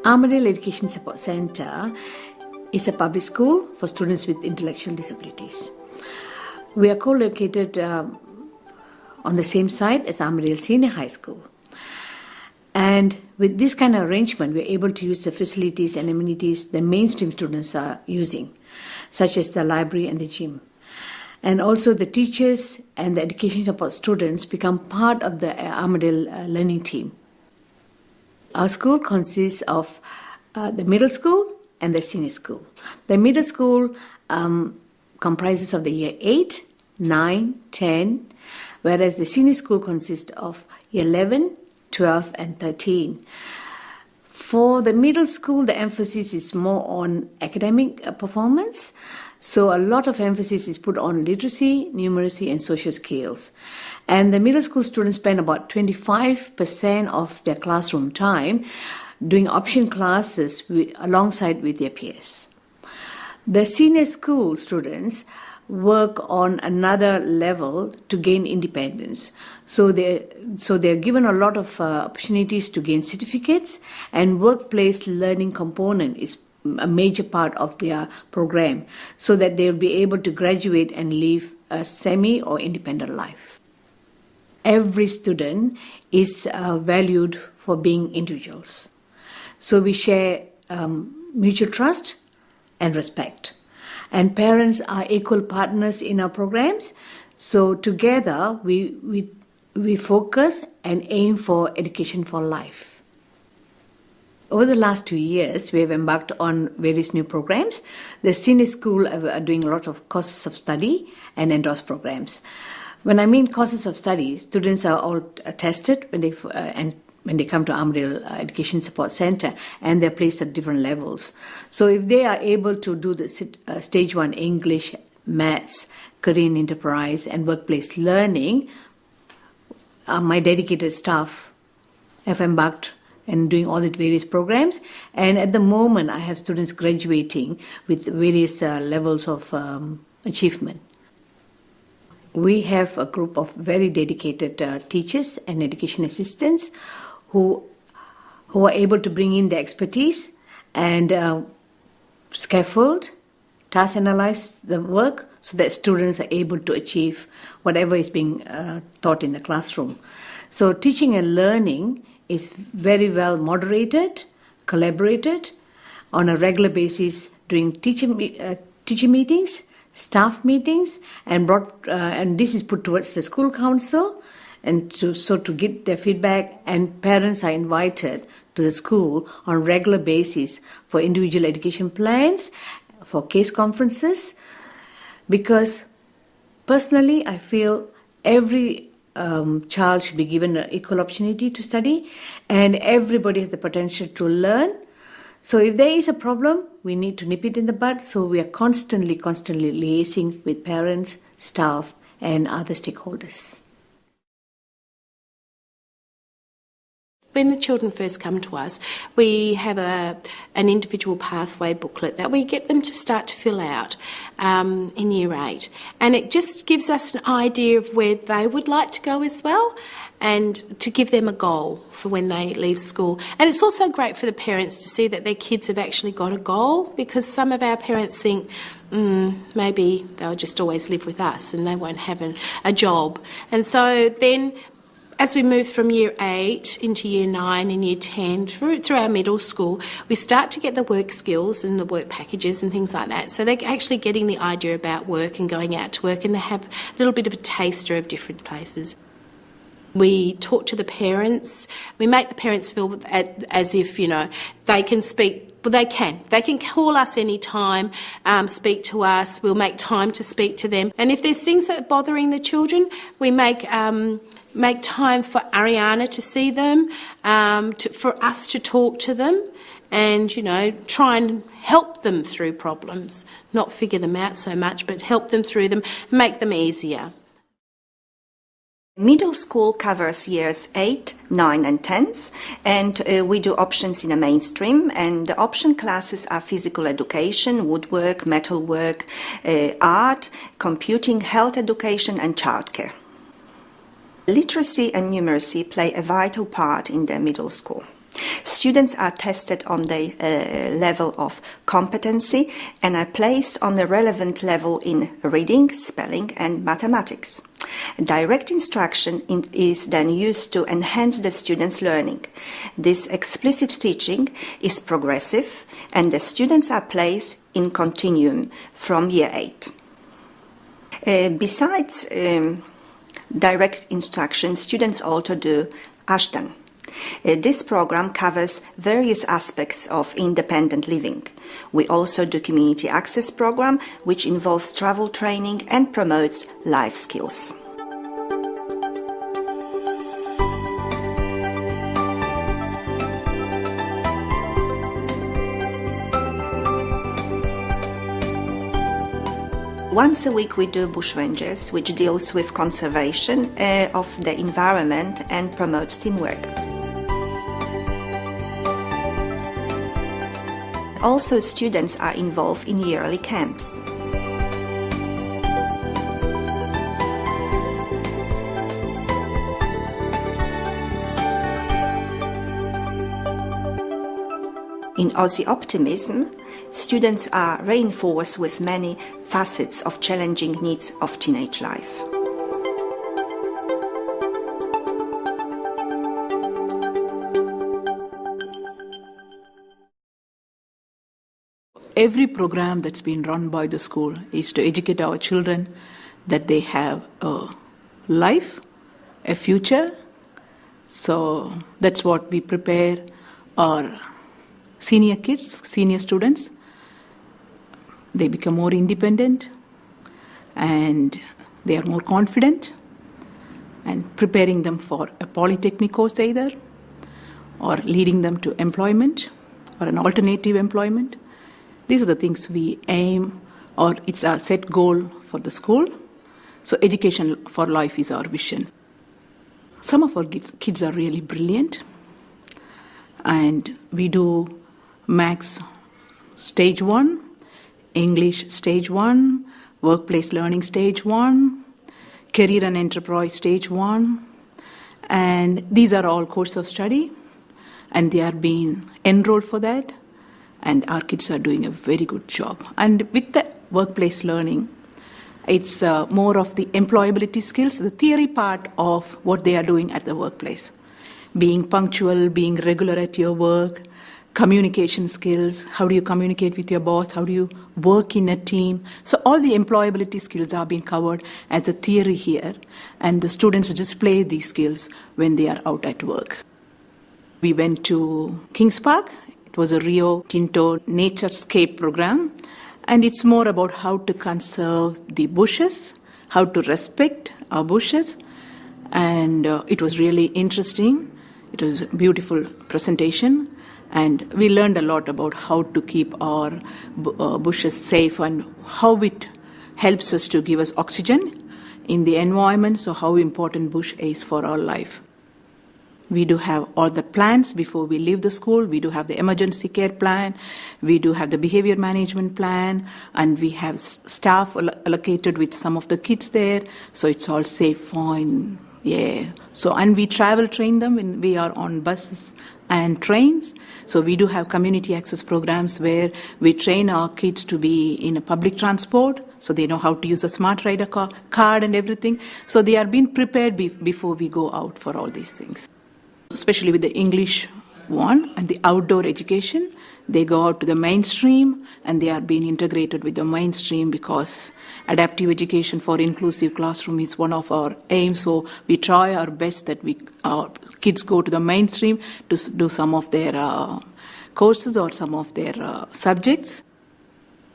Armadale Education Support Centre is a public school for students with intellectual disabilities. We are co-located on the same site as Armadale Senior High School. And with this kind of arrangement, we're able to use the facilities and amenities the mainstream students are using, such as the library and the gym. And also the teachers and the education support students become part of the Armadale learning team. Our school consists of the middle school and the senior school. The middle school comprises of the year 8, 9, 10, whereas the senior school consists of year 11, 12 and 13. For the middle school, the emphasis is more on academic performance. So a lot of emphasis is put on literacy, numeracy and social skills. And the middle school students spend about 25% of their classroom time doing option classes alongside with their peers. The senior school students work on another level to gain independence. So they're given a lot of opportunities to gain certificates, and workplace learning component is a major part of their program, so that they'll be able to graduate and live a semi or independent life. Every student is valued for being individuals. So we share mutual trust and respect. And parents are equal partners in our programs. So together we focus and aim for education for life. Over the last 2 years, we have embarked on various new programs. The senior school are doing a lot of courses of study and endorsed programs. When I mean courses of study, students are all tested when they come to Armadale Education Support Centre, and they're placed at different levels. So if they are able to do the Stage 1 English, Maths, Korean Enterprise and Workplace Learning, my dedicated staff have embarked and doing all the various programs. And at the moment, I have students graduating with various levels of achievement. We have a group of very dedicated teachers and education assistants who are able to bring in the expertise and scaffold, task analyze the work so that students are able to achieve whatever is being taught in the classroom. So teaching and learning is very well moderated, collaborated on a regular basis during teacher meetings, staff meetings, and this is put towards the school council, and to get their feedback, and parents are invited to the school on regular basis for individual education plans, for case conferences, because personally I feel every child should be given an equal opportunity to study, and everybody has the potential to learn. So if there is a problem, we need to nip it in the bud. So we are constantly liaising with parents, staff and other stakeholders. When the children first come to us, we have an individual pathway booklet that we get them to start to fill out in Year 8. And it just gives us an idea of where they would like to go as well, and to give them a goal for when they leave school. And it's also great for the parents to see that their kids have actually got a goal, because some of our parents think maybe they'll just always live with us and they won't have a job. And so then, as we move from Year 8 into Year 9 and Year 10 through our middle school, we start to get the work skills and the work packages and things like that. So they're actually getting the idea about work and going out to work, and they have a little bit of a taster of different places. We talk to the parents. We make the parents feel as if, they can speak. Well, they can. They can call us any time, speak to us. We'll make time to speak to them. And if there's things that are bothering the children, we make time for Ariana to see them, for us to talk to them, and, try and help them through problems. Not figure them out so much, but help them through them, make them easier. Middle school covers years 8, 9 and 10s, and we do options in a mainstream, and the option classes are physical education, woodwork, metalwork, art, computing, health education and childcare. Literacy and numeracy play a vital part in the middle school. Students are tested on the level of competency and are placed on the relevant level in reading, spelling and mathematics. Direct instruction is then used to enhance the students' learning. This explicit teaching is progressive and the students are placed in continuum from year 8. Besides direct instruction, students also do Ashton. This program covers various aspects of independent living. We also do community access program, which involves travel training and promotes life skills. Once a week we do bushrangers, which deals with conservation of the environment and promotes teamwork. Also, students are involved in yearly camps. In Aussie Optimism, students are reinforced with many facets of challenging needs of teenage life. Every program that's been run by the school is to educate our children that they have a life, a future. So that's what we prepare our senior kids, senior students. They become more independent and they are more confident, and preparing them for a polytechnic course either, or leading them to employment or an alternative employment. These are the things we aim, or it's our set goal for the school. So education for life is our vision. Some of our kids are really brilliant, and we do Maths Stage 1, English Stage 1, Workplace Learning Stage 1, Career and Enterprise Stage 1, and these are all courses of study, and they are being enrolled for that, and our kids are doing a very good job. And with the workplace learning, it's more of the employability skills, the theory part of what they are doing at the workplace. Being punctual, being regular at your work, communication skills, how do you communicate with your boss, how do you work in a team. So all the employability skills are being covered as a theory here, and the students display these skills when they are out at work. We went to Kings Park. It was a Rio Tinto Naturescape program, and it's more about how to conserve the bushes, how to respect our bushes, and it was really interesting. It was a beautiful presentation, and we learned a lot about how to keep our bushes safe and how it helps us to give us oxygen in the environment, so how important bush is for our life. We do have all the plans before we leave the school. We do have the emergency care plan. We do have the behavior management plan. And we have staff allocated with some of the kids there. So it's all safe, fine. Yeah. So, and we travel train them when we are on buses and trains. So we do have community access programs where we train our kids to be in a public transport, so they know how to use a smart rider card and everything. So they are being prepared before we go out for all these things. Especially with the English one and the outdoor education, they go out to the mainstream and they are being integrated with the mainstream, because adaptive education for inclusive classroom is one of our aims. So we try our best that our kids go to the mainstream to do some of their courses or some of their subjects.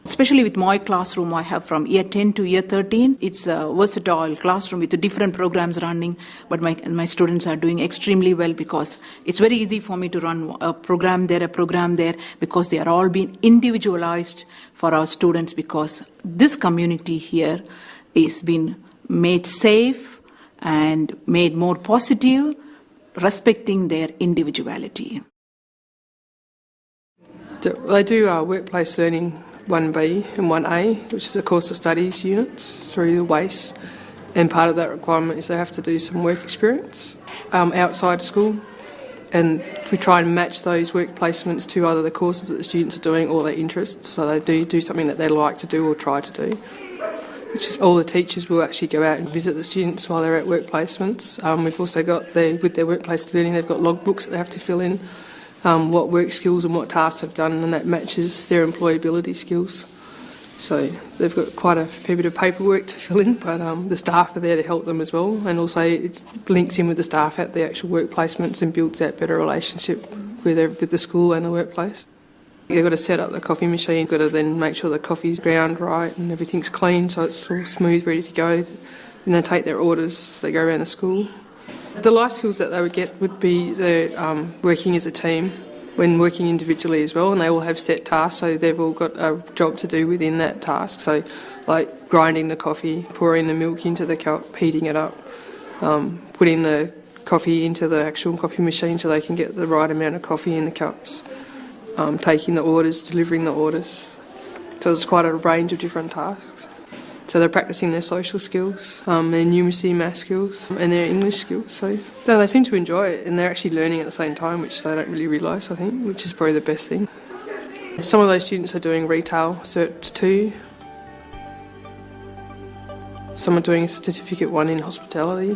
Especially with my classroom, I have from year 10 to year 13. It's a versatile classroom with different programs running, but my students are doing extremely well, because it's very easy for me to run a program there, because they are all being individualized for our students, because this community here is being made safe and made more positive, respecting their individuality. They do workplace learning 1B and 1A, which is a course of studies units through the WACE, and part of that requirement is they have to do some work experience outside school, and we try and match those work placements to either the courses that the students are doing or their interests, so they do something that they like to do or try to do. Which is all the teachers will actually go out and visit the students while they're at work placements. We've also got, with their workplace learning, they've got logbooks that they have to fill in, what work skills and what tasks they've done, and that matches their employability skills. So they've got quite a fair bit of paperwork to fill in, but the staff are there to help them as well, and also it links in with the staff at the actual work placements and builds that better relationship with the school and the workplace. You've got to set up the coffee machine, you've got to then make sure the coffee's ground right and everything's clean so it's all smooth, ready to go. And they take their orders, they go around the school. The life skills that they would get would be the working as a team, when working individually as well, and they all have set tasks, so they've all got a job to do within that task. So like grinding the coffee, pouring the milk into the cup, heating it up, putting the coffee into the actual coffee machine so they can get the right amount of coffee in the cups, taking the orders, delivering the orders. So there's quite a range of different tasks. So they're practising their social skills, their numeracy, math skills and their English skills. So they seem to enjoy it, and they're actually learning at the same time, which they don't really realise, I think, which is probably the best thing. Some of those students are doing retail Cert 2. Some are doing Certificate 1 in hospitality.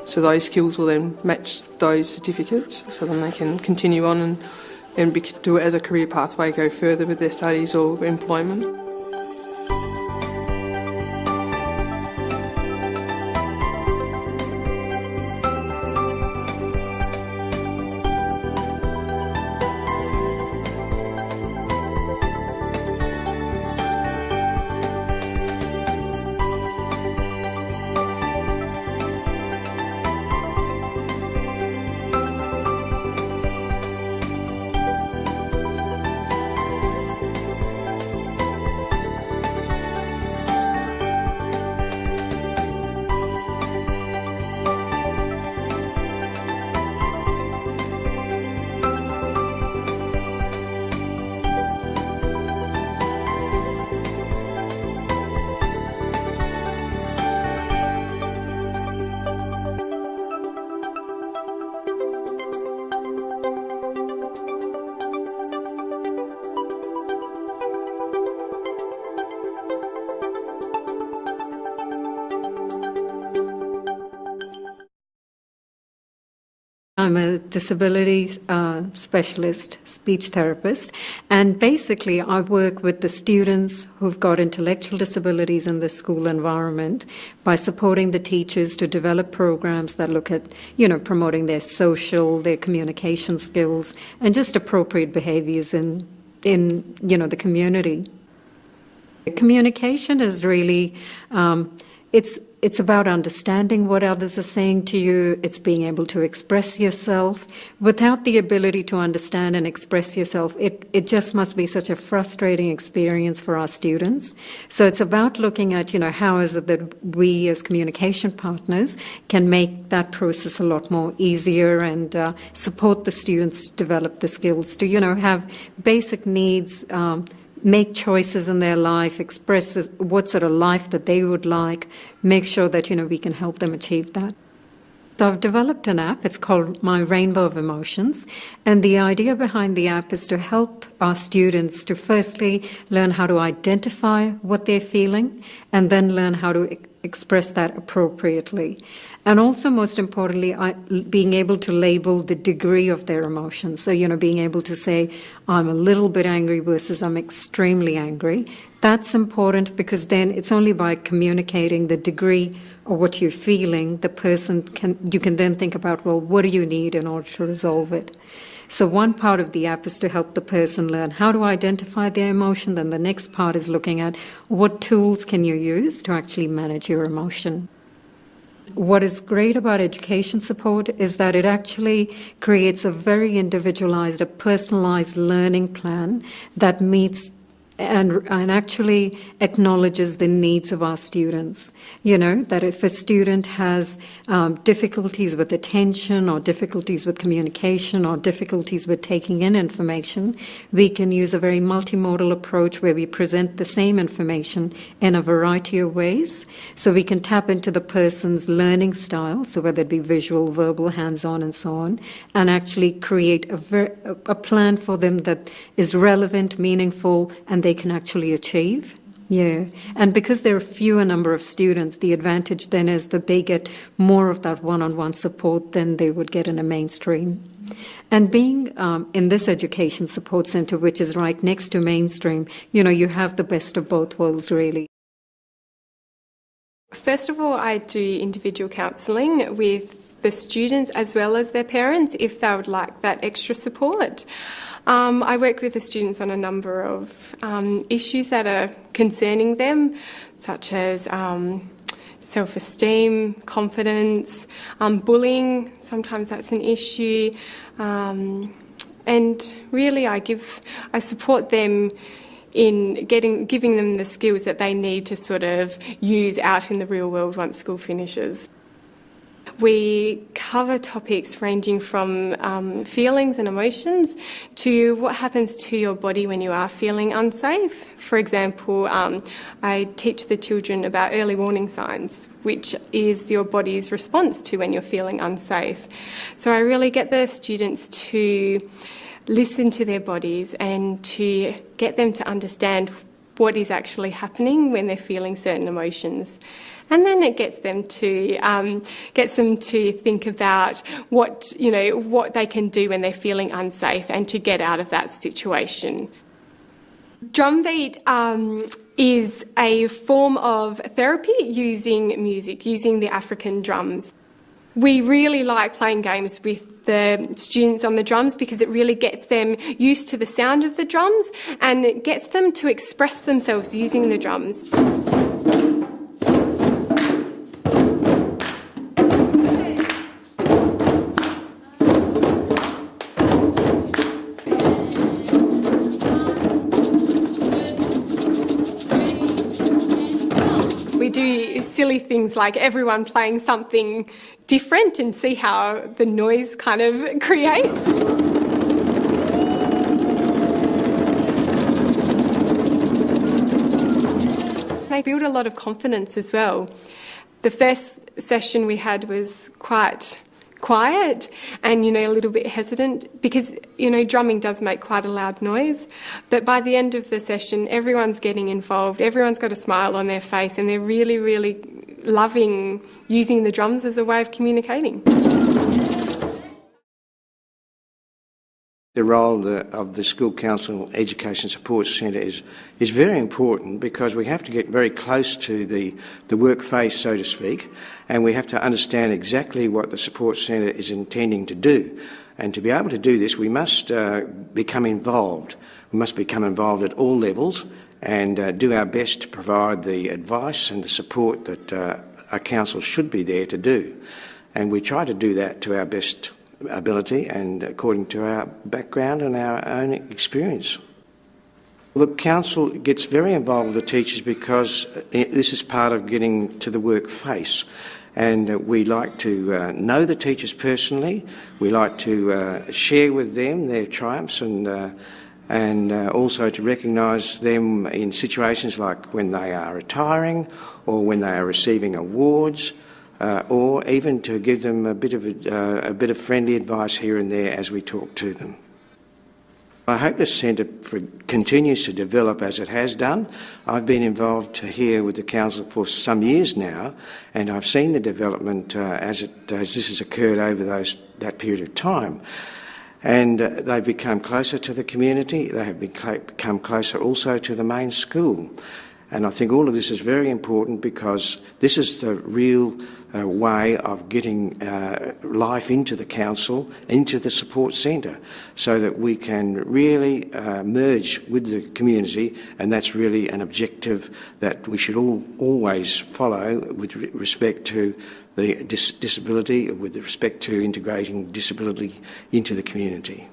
So those skills will then match those certificates, so then they can continue on and do it as a career pathway, go further with their studies or employment. I'm a disability specialist, speech therapist, and basically I work with the students who've got intellectual disabilities in the school environment by supporting the teachers to develop programs that look at, promoting their social, their communication skills, and just appropriate behaviours in the community. Communication is really, it's about understanding what others are saying to you. It's being able to express yourself. Without the ability to understand and express yourself, it just must be such a frustrating experience for our students. So it's about looking at, how is it that we as communication partners can make that process a lot more easier and support the students to develop the skills to, have basic needs, make choices in their life, express what sort of life that they would like, make sure that, we can help them achieve that. So I've developed an app. It's called My Rainbow of Emotions. And the idea behind the app is to help our students to firstly learn how to identify what they're feeling and then learn how to express that appropriately. And also, most importantly, being able to label the degree of their emotions. So, being able to say, I'm a little bit angry versus I'm extremely angry. That's important because then it's only by communicating the degree of what you're feeling, you can then think about, well, what do you need in order to resolve it? So one part of the app is to help the person learn how to identify their emotion. Then the next part is looking at what tools can you use to actually manage your emotion. What is great about education support is that it actually creates a very individualized, a personalized learning plan that meets and actually acknowledges the needs of our students. You know, that if a student has difficulties with attention or difficulties with communication or difficulties with taking in information, we can use a very multimodal approach where we present the same information in a variety of ways. So we can tap into the person's learning style, so whether it be visual, verbal, hands-on, and so on, and actually create a plan for them that is relevant, meaningful, and they can actually achieve. Yeah. And because there are fewer number of students, the advantage then is that they get more of that one-on-one support than they would get in a mainstream. And being in this education support centre, which is right next to mainstream, you know, you have the best of both worlds, really. First of all, I do individual counselling with the students as well as their parents if they would like that extra support. I work with the students on a number of issues that are concerning them, such as self-esteem, confidence, bullying. Sometimes that's an issue, and really I support them in giving them the skills that they need to sort of use out in the real world once school finishes. We cover topics ranging from feelings and emotions to what happens to your body when you are feeling unsafe. For example, I teach the children about early warning signs, which is your body's response to when you're feeling unsafe. So I really get the students to listen to their bodies and to get them to understand what is actually happening when they're feeling certain emotions. And then it gets them to think about what they can do when they're feeling unsafe and to get out of that situation. Drumbeat is a form of therapy using music, using the African drums. We really like playing games with the students on the drums because it really gets them used to the sound of the drums and it gets them to express themselves using the drums. We do silly things like everyone playing something different and see how the noise kind of creates. They build a lot of confidence as well. The first session we had was quite quiet and, a little bit hesitant because, drumming does make quite a loud noise. But by the end of the session, everyone's getting involved, everyone's got a smile on their face and they're really, really loving using the drums as a way of communicating. The role of the School Council Education Support Centre is very important because we have to get very close to the work face, so to speak, and we have to understand exactly what the support centre is intending to do. And to be able to do this, we must become involved. We must become involved at all levels and do our best to provide the advice and the support that a council should be there to do. And we try to do that to our best ability and according to our background and our own experience. The council gets very involved with the teachers because this is part of getting to the work face, and we like to know the teachers personally. We like to share with them their triumphs and also to recognise them in situations like when they are retiring or when they are receiving awards. Or even to give them a bit of friendly advice here and there as we talk to them. I hope the centre continues to develop as it has done. I've been involved here with the council for some years now, and I've seen the development as this has occurred over that period of time. And they've become closer to the community. They have become closer also to the main school. And I think all of this is very important because this is the real way of getting life into the council, into the support centre, so that we can really merge with the community, and that's really an objective that we should always follow with respect to the disability, with respect to integrating disability into the community.